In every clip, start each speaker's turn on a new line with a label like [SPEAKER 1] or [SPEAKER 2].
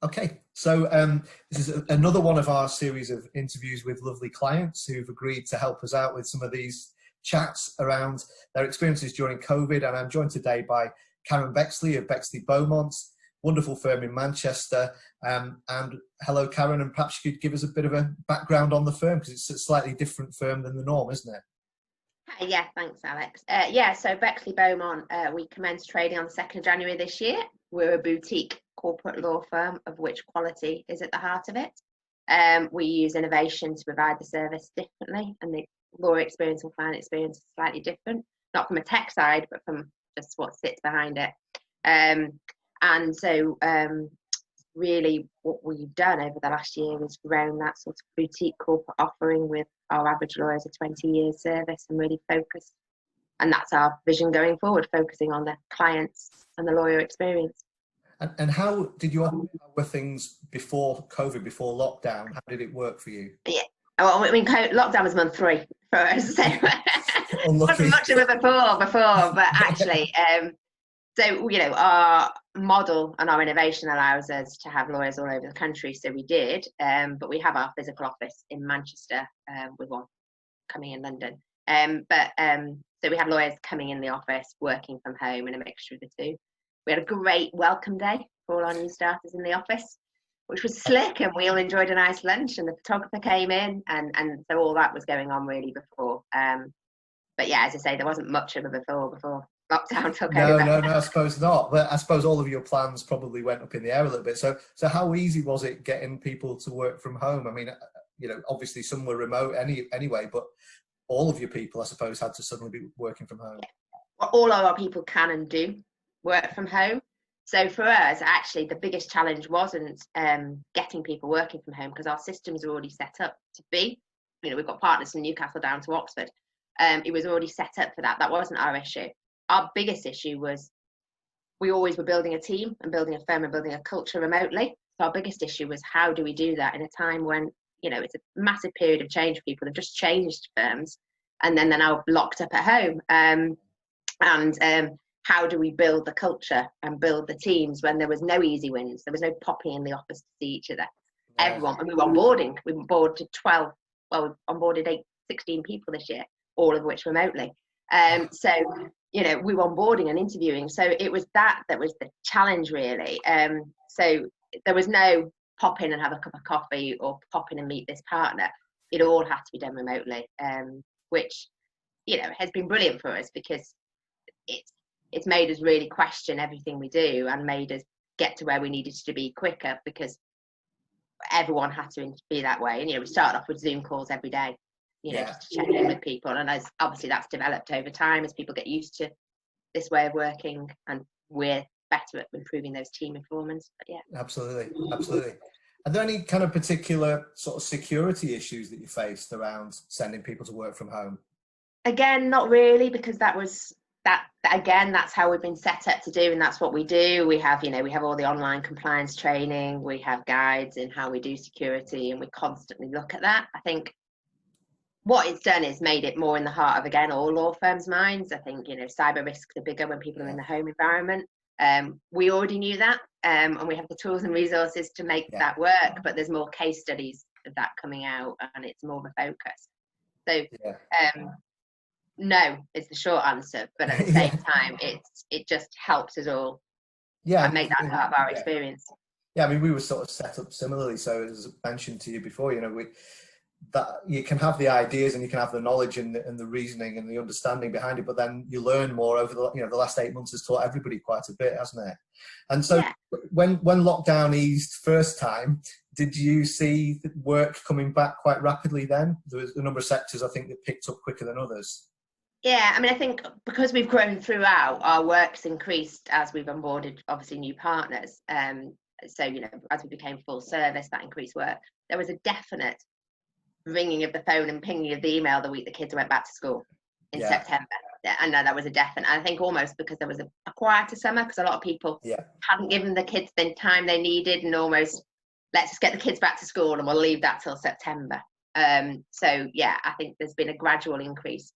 [SPEAKER 1] Okay, so this is another one of our series of interviews with lovely clients who've agreed to help us out with some of these chats around their experiences during COVID. And I'm joined today by Karen Bexley of Bexley Beaumont, wonderful firm in Manchester. And hello, Karen, and perhaps you could give us a bit of a background on the firm, because it's a slightly different firm than the norm, isn't it?
[SPEAKER 2] Yeah, thanks, Alex. So Bexley Beaumont, we commenced trading on the 2nd of January this year. We're a boutique corporate law firm of which quality is at the heart of it. We use innovation to provide the service differently, and the lawyer experience and client experience is slightly different, not from a tech side, but from just what sits behind it. Really what we've done over the last year is grown that sort of boutique corporate offering with our average lawyers a 20 years service, and really focused. And that's our vision going forward, focusing on the clients and the lawyer experience.
[SPEAKER 1] And how did you operate with things before COVID, before lockdown? How did it work for you?
[SPEAKER 2] Yeah, well, I mean, lockdown was month 3 for us, so wasn't much of it before, but actually, so, you know, our model and our innovation allows us to have lawyers all over the country, so we did, but we have our physical office in Manchester, with one coming in London. So we have lawyers coming in the office, working from home, and a mixture of the two. We had a great welcome day for all our new starters in the office, which was slick, and we all enjoyed a nice lunch, and the photographer came in, and so all that was going on really before. But yeah, as I say, there wasn't much of a before lockdown took over.
[SPEAKER 1] No, I suppose not. But I suppose all of your plans probably went up in the air a little bit. So how easy was it getting people to work from home? I mean, you know, obviously some were remote anyway, but all of your people, I suppose, had to suddenly be working from home.
[SPEAKER 2] Well, all of our people can and do work from home. So for us, actually, the biggest challenge wasn't getting people working from home, because our systems are already set up to be. You know, we've got partners from Newcastle down to Oxford. It was already set up for that. That wasn't our issue. Our biggest issue was we always were building a team and building a firm and building a culture remotely. So our biggest issue was, how do we do that in a time when, you know, it's a massive period of change for people. They've just changed firms, and then they're now locked up at home. How do we build the culture and build the teams when there was no easy wins? There was no popping in the office to see each other. Yeah. Everyone, and we were onboarding. We onboarded 16 people this year, all of which remotely. So, you know, we were onboarding and interviewing. So it was that was the challenge, really. So there was no pop in and have a cup of coffee or pop in and meet this partner. It all had to be done remotely, which, you know, has been brilliant for us, because it's made us really question everything we do, and made us get to where we needed to be quicker, because everyone had to be that way. And, you know, we started off with Zoom calls every day, you know, just to check in with people. And as obviously that's developed over time as people get used to this way of working, and we're better at improving those team performance. But yeah.
[SPEAKER 1] Absolutely. Are there any kind of particular sort of security issues that you faced around sending people to work from home?
[SPEAKER 2] Again, not really, because that's how we've been set up to do, and that's what we do. We have all the online compliance training, we have guides in how we do security, and we constantly look at that. I think what it's done is made it more in the heart of, again, all law firms' minds. I think, you know, cyber risks are bigger when people are in the home environment. We already knew that, and we have the tools and resources to make that work, but there's more case studies of that coming out, and it's more of a focus. So no is the short answer, but at the same time, it just helps us all and make that part of our experience.
[SPEAKER 1] Yeah, I mean, we were sort of set up similarly. So as I mentioned to you before, you know, that you can have the ideas and you can have the knowledge and the reasoning and the understanding behind it, but then you learn more over the last 8 months has taught everybody quite a bit, hasn't it? And so when lockdown eased first time, did you see work coming back quite rapidly then? There was a number of sectors, I think, that picked up quicker than others.
[SPEAKER 2] Yeah, I mean, I think because we've grown throughout, our work's increased as we've onboarded, obviously, new partners. So, you know, as we became full service, that increased work. There was a definite ringing of the phone and pinging of the email the week the kids went back to school in September. Yeah, I know that was a definite. I think almost because there was a quieter summer, because a lot of people hadn't given the kids the time they needed, and almost, let's just get the kids back to school and we'll leave that till September. So, yeah, I think there's been a gradual increase.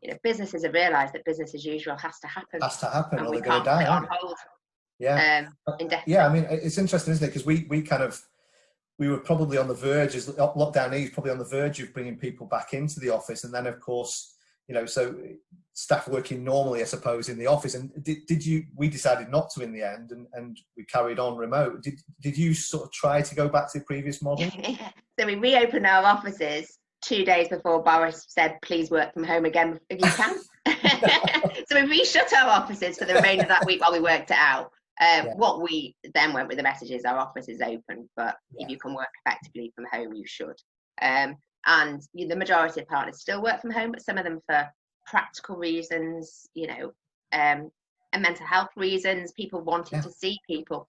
[SPEAKER 2] You know, businesses have realised that business as usual has to happen.
[SPEAKER 1] Or they're going to die.
[SPEAKER 2] On hold.
[SPEAKER 1] Yeah.
[SPEAKER 2] Indefinitely.
[SPEAKER 1] Yeah, I mean, it's interesting, isn't it? Because we were probably on the verge, as lockdown eased, probably on the verge of bringing people back into the office. And then, of course, you know, so staff working normally, I suppose, in the office. And we decided not to in the end, and we carried on remote. Did you sort of try to go back to the previous model?
[SPEAKER 2] So we reopened our offices 2 days before Boris said, please work from home again if you can. So we reshut our offices for the remainder of that week while we worked it out. What we then went with the message is our office is open, but if you can work effectively from home, you should. And the majority of partners still work from home, but some of them for practical reasons, you know, and mental health reasons, people wanting to see people.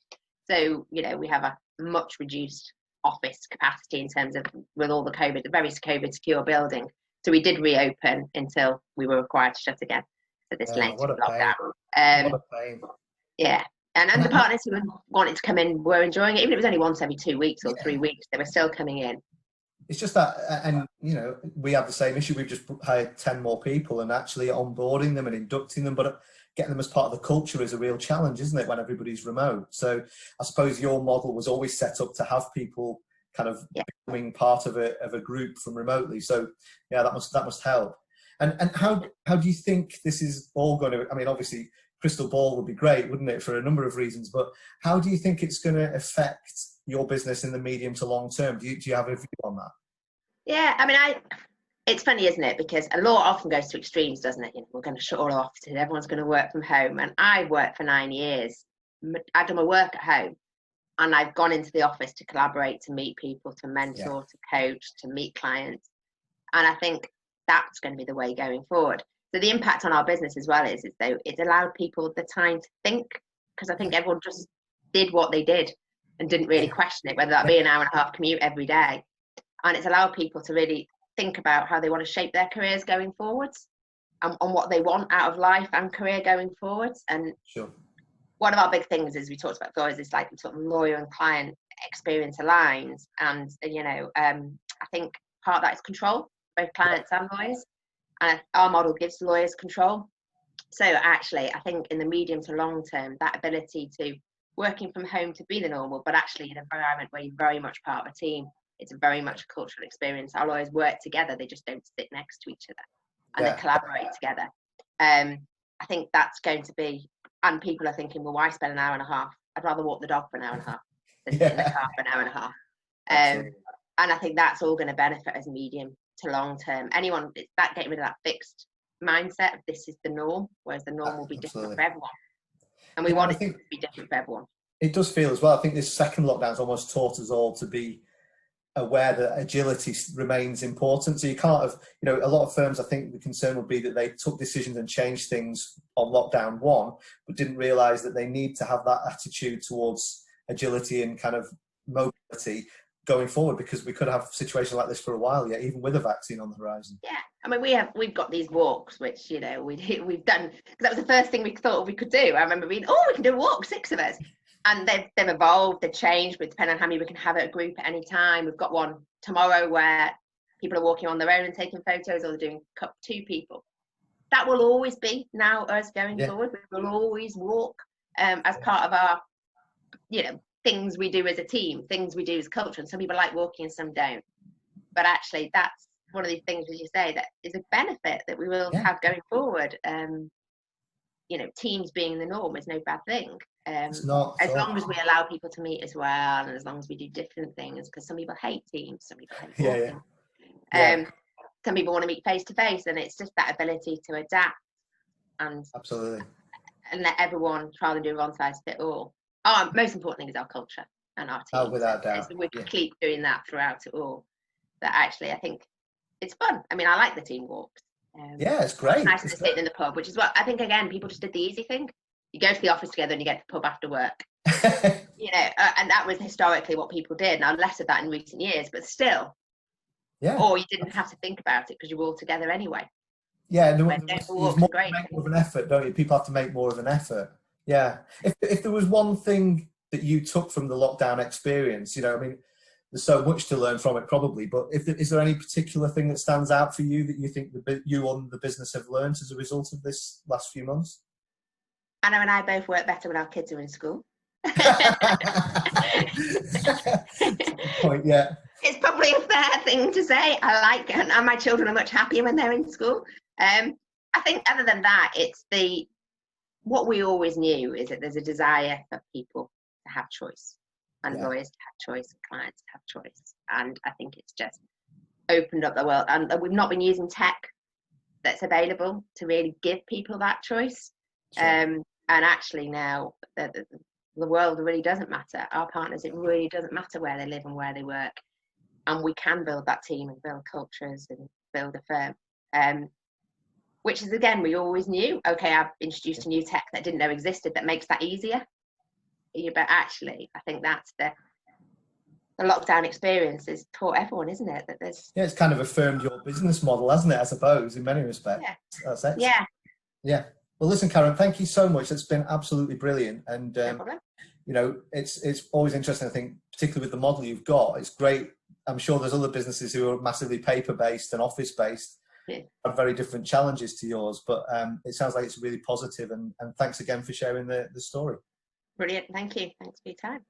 [SPEAKER 2] So, you know, we have a much reduced office capacity in terms of, with all the very COVID secure building. So we did reopen until we were required to shut again for this length of lockdown.
[SPEAKER 1] What a pain.
[SPEAKER 2] Yeah. And the partners who wanted to come in were enjoying it. Even if it was only once every 2 weeks or 3 weeks, they were still coming in.
[SPEAKER 1] It's just that, and you know, we have the same issue. We've just hired 10 more people, and actually onboarding them and inducting them, but getting them as part of the culture is a real challenge, isn't it, when everybody's remote? So I suppose your model was always set up to have people kind of becoming part of a group from remotely. So yeah, that must help. And how do you think this is all going to? I mean, obviously, crystal ball would be great, wouldn't it, for a number of reasons, but how do you think it's going to affect your business in the medium to long term? Do you have a view on that?
[SPEAKER 2] Yeah, I mean, it's funny, isn't it? Because a law often goes to extremes, doesn't it? You know, we're going to shut all our offices, everyone's going to work from home. And I worked for 9 years. I've done my work at home, and I've gone into the office to collaborate, to meet people, to mentor, to coach, to meet clients. And I think that's going to be the way going forward. So the impact on our business as well is though it's allowed people the time to think, because I think everyone just did what they did and didn't really question it, whether that be an hour and a half commute every day. And it's allowed people to really think about how they want to shape their careers going forwards, and on what they want out of life and career going forwards. And one of our big things, as we talked about before, is this like sort of lawyer and client experience aligns. And you know, I think part of that is control, both clients and lawyers. And our model gives lawyers control. So actually, I think in the medium to long term, that ability to working from home to be the normal, but actually in an environment where you're very much part of a team, it's very much a cultural experience. Our lawyers work together, they just don't sit next to each other, and they collaborate together. I think that's going to be, and people are thinking, well, why spend an hour and a half? I'd rather walk the dog for an hour and a half than sit in the car for an hour and a half. And I think that's all going to benefit us medium to long term. It's that getting rid of that fixed mindset of this is the norm, whereas the norm will be different for everyone. And we want it to be different for everyone.
[SPEAKER 1] It does feel as well. I think this second lockdown's almost taught us all to be aware that agility remains important. So you can't have, you know, a lot of firms, I think the concern would be that they took decisions and changed things on lockdown 1, but didn't realize that they need to have that attitude towards agility and kind of mobility going forward, because we could have situations like this for a while yet, even with a vaccine on the horizon.
[SPEAKER 2] Yeah, I mean, we've got these walks, which, you know, we've done, because that was the first thing we thought we could do. I remember reading, we can do a walk, 6 of us. And they've evolved, they've changed, but depending on how many we can have at a group at any time. We've got one tomorrow where people are walking on their own and taking photos, or they're doing 2 people. That will always be now us going forward. We will always walk as part of our, you know, things we do as a team, things we do as culture. And some people like walking and some don't. But actually, that's one of these things, as you say, that is a benefit that we will have going forward. You know, teams being the norm is no bad thing.
[SPEAKER 1] It's not,
[SPEAKER 2] as long as we allow people to meet as well, and as long as we do different things, because some people hate teams, some people hate walking. Some people want to meet face to face, and it's just that ability to adapt and let everyone try and do one size fit all. Our most important thing is our culture and our team.
[SPEAKER 1] Without doubt.
[SPEAKER 2] We keep doing that throughout it all. But actually, I think it's fun. I mean, I like the team walks.
[SPEAKER 1] It's great.
[SPEAKER 2] It's nice to sit in the pub, which is what I think, again, people just did the easy thing. You go to the office together and you get to the pub after work. You know, and that was historically what people did. Now, less of that in recent years, but still. Or you didn't have to think about it because you were all together anyway.
[SPEAKER 1] There's more of an effort, don't you? People have to make more of an effort. Yeah. If there was one thing that you took from the lockdown experience, you know, I mean, there's so much to learn from it probably, but is there any particular thing that stands out for you that you think you and the business have learned as a result of this last few months?
[SPEAKER 2] Anna and I both work better when our kids are in school.
[SPEAKER 1] Point, yeah.
[SPEAKER 2] It's probably a fair thing to say. I like it, and my children are much happier when they're in school. I think other than that, it's what we always knew is that there's a desire for people to have choice, and lawyers to have choice, and clients to have choice. And I think it's just opened up the world, and we've not been using tech that's available to really give people that choice. Sure. And actually now the world really doesn't matter. Our partners, it really doesn't matter where they live and where they work. And we can build that team and build cultures and build a firm. Which is, again, we always knew, okay, I've introduced a new tech that didn't know existed that makes that easier. But actually, I think that's the lockdown experience has taught everyone, isn't it? That there's
[SPEAKER 1] it's kind of affirmed your business model, hasn't it? I suppose in many respects.
[SPEAKER 2] Yeah.
[SPEAKER 1] That's excellent.
[SPEAKER 2] Yeah.
[SPEAKER 1] Yeah. Well, listen, Karen, thank you so much. It's been absolutely brilliant, and
[SPEAKER 2] No problem.
[SPEAKER 1] you know, it's always interesting. I think, particularly with the model you've got, it's great. I'm sure there's other businesses who are massively paper based and office based.
[SPEAKER 2] Yeah.
[SPEAKER 1] Have very different challenges to yours, but it sounds like it's really positive. And thanks again for sharing the story.
[SPEAKER 2] Brilliant. Thank you. Thanks for your time.